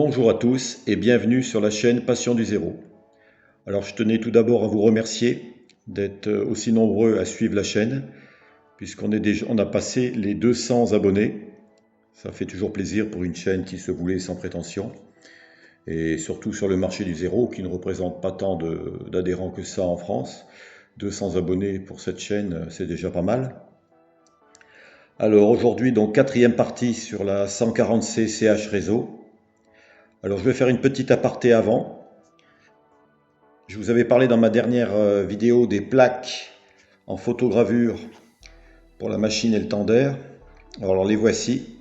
Bonjour à tous et bienvenue sur la chaîne Passion du Zéro. Alors je tenais tout d'abord à vous remercier d'être aussi nombreux à suivre la chaîne on a passé les 200 abonnés. Ça fait toujours plaisir pour une chaîne qui se voulait sans prétention et surtout sur le marché du zéro qui ne représente pas tant d'adhérents que ça en France. 200 abonnés pour cette chaîne, c'est déjà pas mal. Alors aujourd'hui, donc quatrième partie sur la 140C CH réseau. Alors je vais faire une petite aparté avant. Je vous avais parlé dans ma dernière vidéo des plaques en photogravure pour la machine et le tender. Alors les voici.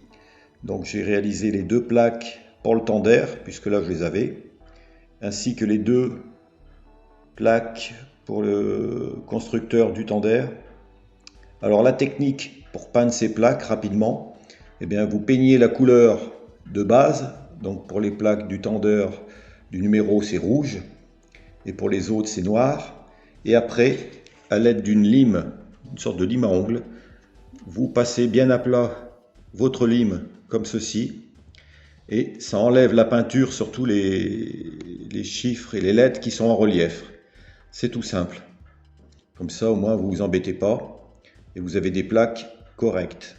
Donc j'ai réalisé les deux plaques pour le tender, puisque là je les avais, ainsi que les deux plaques pour le constructeur du tender. Alors la technique pour peindre ces plaques rapidement, eh bien vous peignez la couleur de base. Donc pour les plaques du tender du numéro c'est rouge et pour les autres c'est noir. Et après, à l'aide d'une lime, une sorte de lime à ongles, vous passez bien à plat votre lime comme ceci et ça enlève la peinture sur tous les chiffres et les lettres qui sont en relief. C'est tout simple. Comme ça au moins vous vous embêtez pas et vous avez des plaques correctes.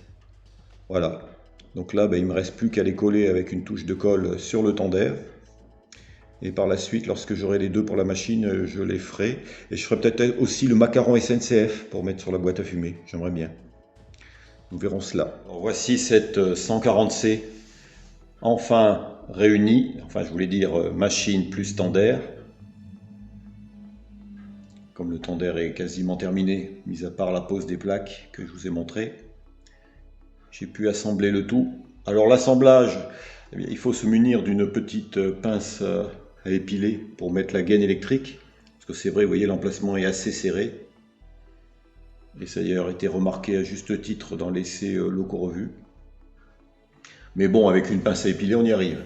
Voilà. Donc là, il ne me reste plus qu'à les coller avec une touche de colle sur le tender. Et par la suite, lorsque j'aurai les deux pour la machine, je les ferai. Et je ferai peut-être aussi le macaron SNCF pour mettre sur la boîte à fumer. J'aimerais bien. Nous verrons cela. Alors, voici cette 140C enfin réunie. Enfin, je voulais dire machine plus tender. Comme le tender est quasiment terminé, mis à part la pose des plaques que je vous ai montré. J'ai pu assembler le tout. Alors l'assemblage, il faut se munir d'une petite pince à épiler pour mettre la gaine électrique. Parce que c'est vrai, vous voyez, l'emplacement est assez serré. Et ça a d'ailleurs été remarqué à juste titre dans l'essai locaux revus. Mais bon, avec une pince à épiler, on y arrive.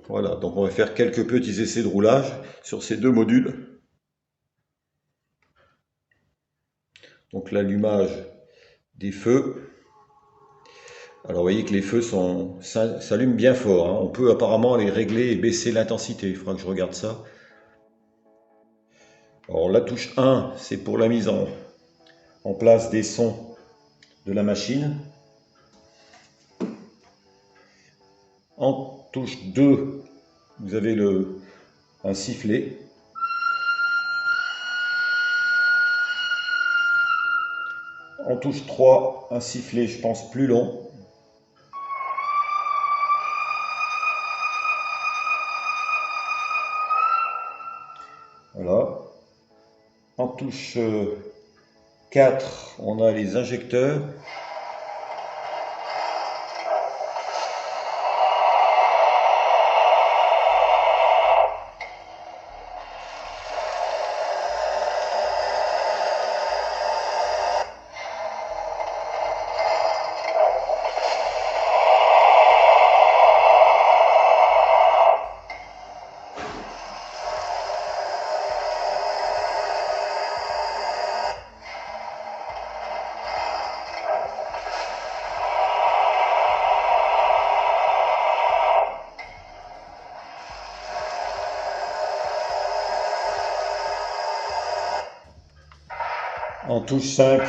Voilà, donc on va faire quelques petits essais de roulage sur ces deux modules. Donc l'allumage des feux. Alors vous voyez que les feux s'allument bien fort, hein. On peut apparemment les régler et baisser l'intensité, il faudra que je regarde ça. Alors la touche 1, c'est pour la mise en place des sons de la machine. En touche 2, vous avez un sifflet. En touche 3, un sifflet, je pense, plus long. Voilà. En touche 4, on a les injecteurs. En touche 5,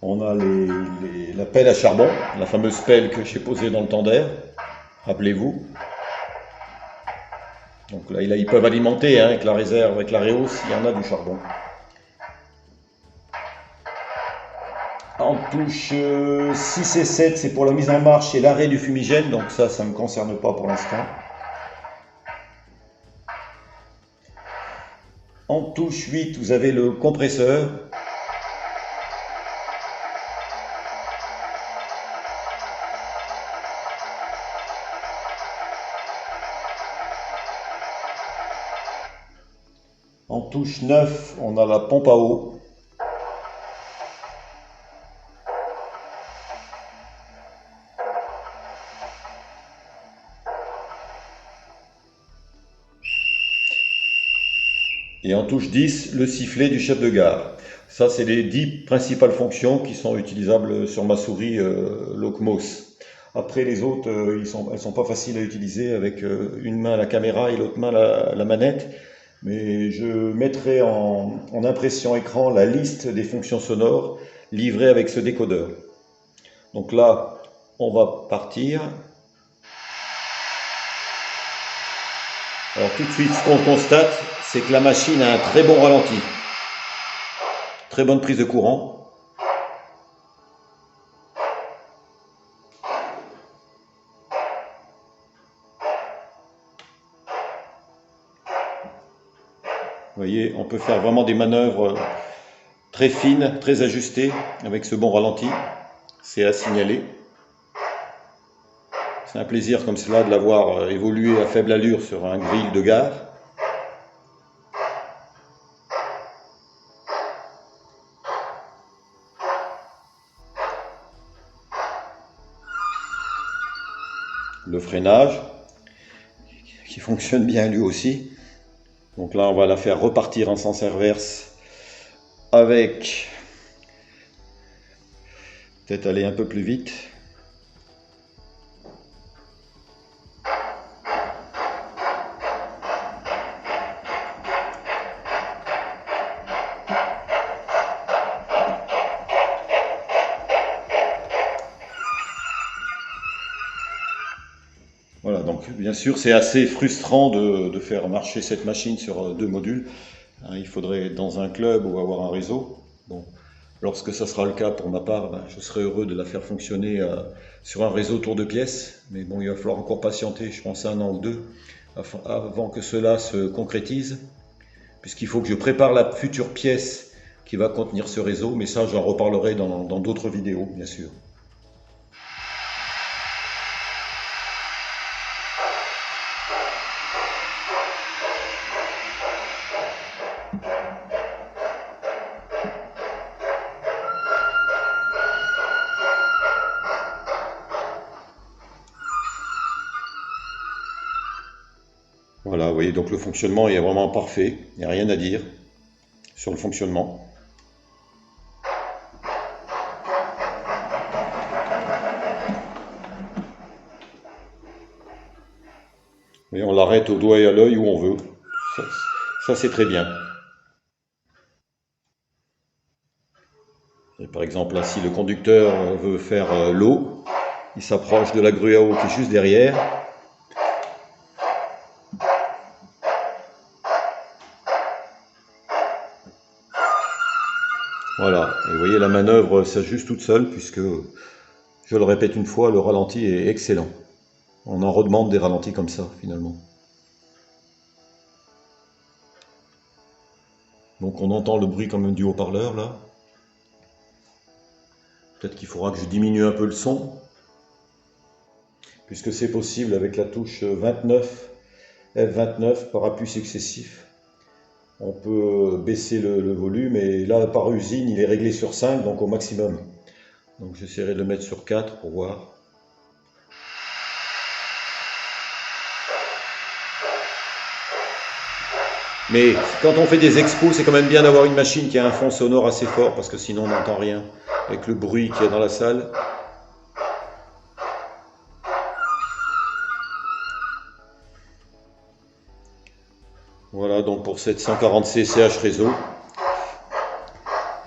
on a la pelle à charbon, la fameuse pelle que j'ai posée dans le tender, rappelez-vous. Donc là, ils peuvent alimenter avec la réserve, avec la Réo, s'il y en a du charbon. En touche 6 et 7, c'est pour la mise en marche et l'arrêt du fumigène, donc ça ne me concerne pas pour l'instant. En touche 8, vous avez le compresseur. En touche 9, on a la pompe à eau. Et en touche 10, le sifflet du chef de gare. Ça, c'est les 10 principales fonctions qui sont utilisables sur ma souris Locmos. Après, les autres, elles sont pas faciles à utiliser avec une main la caméra et l'autre main la manette. Mais je mettrai en impression écran la liste des fonctions sonores livrées avec ce décodeur. Donc là, on va partir. Alors tout de suite, ce qu'on constate, c'est que la machine a un très bon ralenti. Très bonne prise de courant. Vous voyez, on peut faire vraiment des manœuvres très fines, très ajustées avec ce bon ralenti. C'est à signaler. C'est un plaisir comme cela de l'avoir évolué à faible allure sur un grill de gare. Le freinage, qui fonctionne bien lui aussi. Donc là, on va la faire repartir en sens inverse avec, peut-être aller un peu plus vite. Voilà, donc bien sûr, c'est assez frustrant de faire marcher cette machine sur deux modules. Il faudrait être dans un club ou avoir un réseau. Bon, lorsque ça sera le cas pour ma part, je serai heureux de la faire fonctionner sur un réseau tour de pièce. Mais bon, il va falloir encore patienter, je pense, 1 an ou 2 avant que cela se concrétise. Puisqu'il faut que je prépare la future pièce qui va contenir ce réseau. Mais ça, j'en reparlerai dans d'autres vidéos, bien sûr. Voilà, vous voyez, donc le fonctionnement est vraiment parfait, il n'y a rien à dire sur le fonctionnement. Et on l'arrête au doigt et à l'œil où on veut. Ça c'est très bien. Et par exemple, là, si le conducteur veut faire l'eau, il s'approche de la grue à eau qui est juste derrière. Voilà, et vous voyez la manœuvre s'ajuste toute seule puisque, je le répète une fois, le ralenti est excellent. On en redemande des ralentis comme ça finalement. Donc on entend le bruit quand même du haut-parleur là. Peut-être qu'il faudra que je diminue un peu le son, puisque c'est possible avec la touche 29, F29 par appui successif. On peut baisser le volume et là par usine il est réglé sur 5, donc au maximum. Donc j'essaierai de le mettre sur 4 pour voir. Mais quand on fait des expos, c'est quand même bien d'avoir une machine qui a un fond sonore assez fort, parce que sinon on n'entend rien avec le bruit qu'il y a dans la salle. Voilà donc pour cette 140C CH réseau.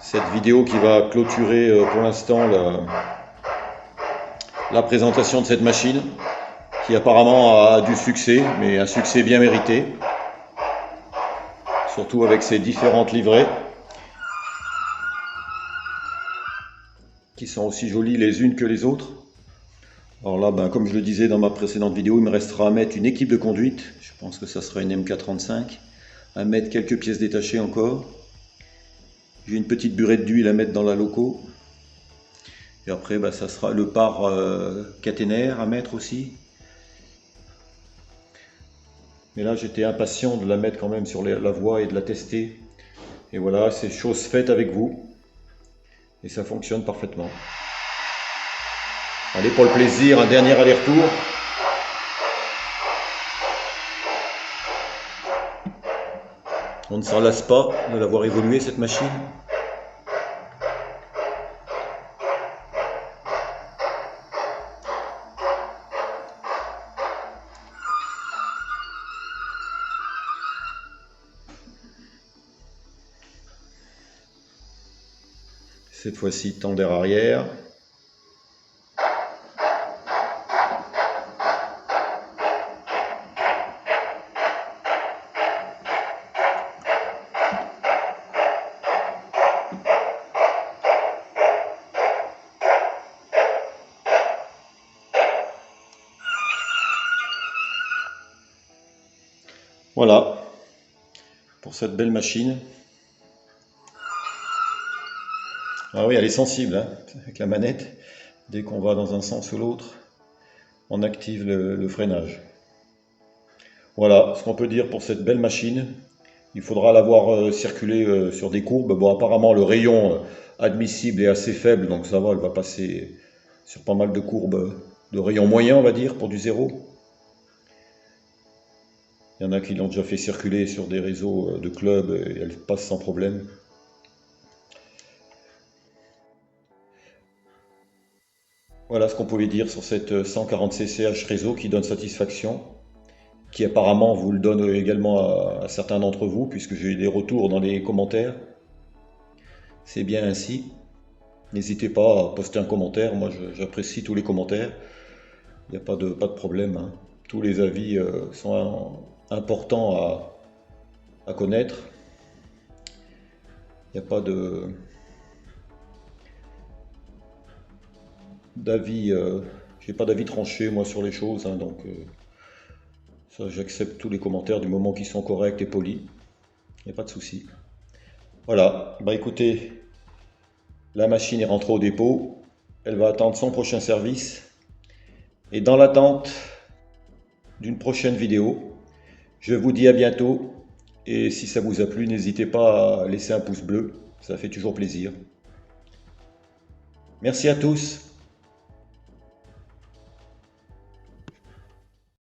Cette vidéo qui va clôturer pour l'instant la présentation de cette machine, qui apparemment a du succès, mais un succès bien mérité. Surtout avec ses différentes livrées, qui sont aussi jolies les unes que les autres. Alors là, comme je le disais dans ma précédente vidéo, il me restera à mettre une équipe de conduite. Je pense que ça sera une MK35. À mettre quelques pièces détachées encore. J'ai une petite burette d'huile à mettre dans la loco. Et après, ça sera le par caténaire à mettre aussi. Mais là, j'étais impatient de la mettre quand même sur la voie et de la tester. Et voilà, c'est chose faite avec vous. Et ça fonctionne parfaitement. Allez, pour le plaisir, un dernier aller-retour. On ne s'en lasse pas de l'avoir évolué cette machine. Cette fois-ci, tender arrière. Voilà, pour cette belle machine. Ah oui, elle est sensible, hein, avec la manette. Dès qu'on va dans un sens ou l'autre, on active le freinage. Voilà ce qu'on peut dire pour cette belle machine. Il faudra la voir circuler sur des courbes. Bon, apparemment, le rayon admissible est assez faible, donc ça va, elle va passer sur pas mal de courbes de rayon moyen, on va dire, pour du zéro. Il y en a qui l'ont déjà fait circuler sur des réseaux de clubs et elle passe sans problème. Voilà ce qu'on pouvait dire sur cette 140 cch réseau qui donne satisfaction, qui apparemment vous le donne également à certains d'entre vous, puisque j'ai eu des retours dans les commentaires. C'est bien ainsi. N'hésitez pas à poster un commentaire, moi j'apprécie tous les commentaires, il n'y a pas de problème, hein. Tous les avis sont importants à connaître. Il n'y a pas d'avis, j'ai pas d'avis tranché moi sur les choses, hein, donc ça j'accepte tous les commentaires du moment qu'ils sont corrects et polis, il n'y a pas de souci. Voilà, bah écoutez, la machine est rentrée au dépôt, elle va attendre son prochain service, et dans l'attente d'une prochaine vidéo, je vous dis à bientôt, et si ça vous a plu, n'hésitez pas à laisser un pouce bleu, ça fait toujours plaisir. Merci à tous.